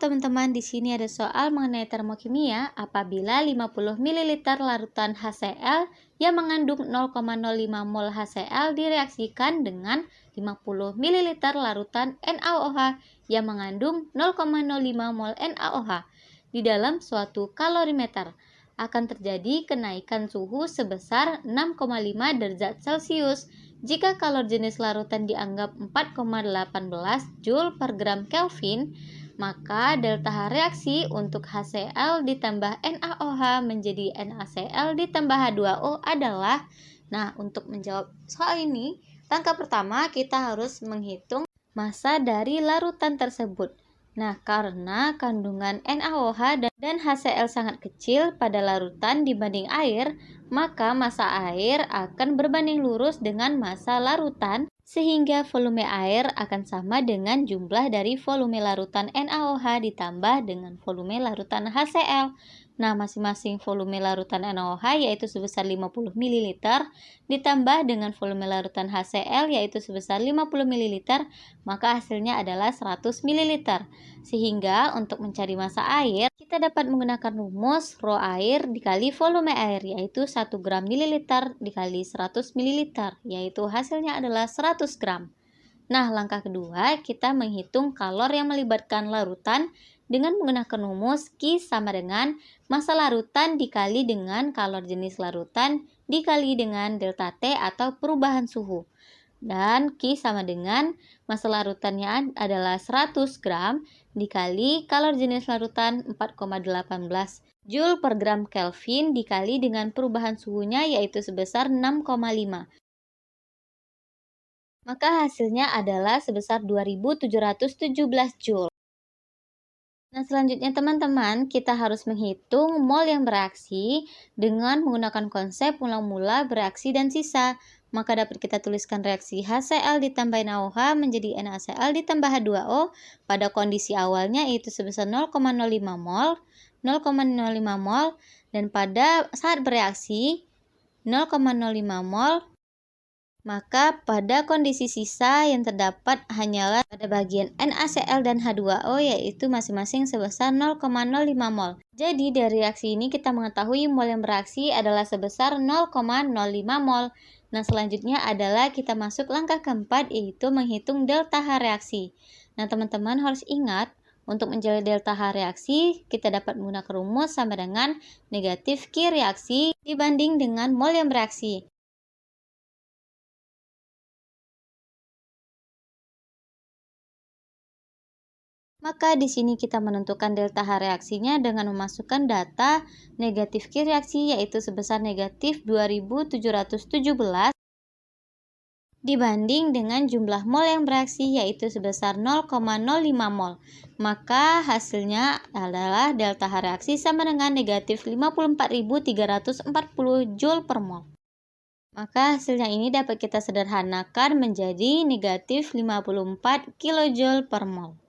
teman-teman, di sini ada soal mengenai termokimia apabila 50 ml larutan HCl yang mengandung 0,05 mol HCl direaksikan dengan 50 ml larutan NaOH yang mengandung 0,05 mol NaOH di dalam suatu kalorimeter. Akan terjadi kenaikan suhu sebesar 6,5 derajat Celcius jika kalor jenis larutan dianggap 4,18 Joule per gram Kelvin. Maka delta H reaksi untuk HCl ditambah NaOH menjadi NaCl ditambah H2O adalah. Nah, untuk menjawab soal ini, langkah pertama kita harus menghitung massa dari larutan tersebut. Nah, karena kandungan NaOH dan HCl sangat kecil pada larutan dibanding air, maka massa air akan berbanding lurus dengan massa larutan, sehingga volume air akan sama dengan jumlah dari volume larutan NaOH ditambah dengan volume larutan HCl. Nah, masing-masing volume larutan NaOH yaitu sebesar 50 ml ditambah dengan volume larutan HCl yaitu sebesar 50 ml, maka hasilnya adalah 100 ml. Sehingga untuk mencari massa air, kita dapat menggunakan rumus rho air dikali volume air yaitu 1 gram mililiter dikali 100 ml, yaitu hasilnya adalah 100 gram. Nah, langkah kedua, kita menghitung kalor yang melibatkan larutan dengan menggunakan rumus Q sama dengan massa larutan dikali dengan kalor jenis larutan dikali dengan delta T atau perubahan suhu. Dan Q sama dengan massa larutannya adalah 100 gram dikali kalor jenis larutan 4,18 Joule per gram Kelvin dikali dengan perubahan suhunya yaitu sebesar 6,5. Maka hasilnya adalah sebesar 2717 Joule. Nah, selanjutnya teman-teman, kita harus menghitung mol yang bereaksi dengan menggunakan konsep mula-mula, bereaksi, dan sisa. Maka dapat kita tuliskan reaksi HCl ditambah NaOH menjadi NaCl ditambah H2O pada kondisi awalnya yaitu sebesar 0,05 mol, 0,05 mol, dan pada saat bereaksi 0,05 mol. Maka pada kondisi sisa yang terdapat hanyalah pada bagian NaCl dan H2O yaitu masing-masing sebesar 0,05 mol. Jadi dari reaksi ini kita mengetahui mol yang bereaksi adalah sebesar 0,05 mol. Nah, selanjutnya adalah kita masuk langkah keempat yaitu menghitung delta H reaksi. Nah, teman-teman harus ingat untuk mencari delta H reaksi kita dapat menggunakan rumus sama dengan negatif Q reaksi dibanding dengan mol yang bereaksi. Maka di sini kita menentukan delta H reaksinya dengan memasukkan data negatif Q reaksi yaitu sebesar negatif 2717 dibanding dengan jumlah mol yang bereaksi yaitu sebesar 0,05 mol. Maka hasilnya adalah delta H reaksi sama dengan negatif 54.340 Joule per mol. Maka hasilnya ini dapat kita sederhanakan menjadi negatif 54 kJ per mol.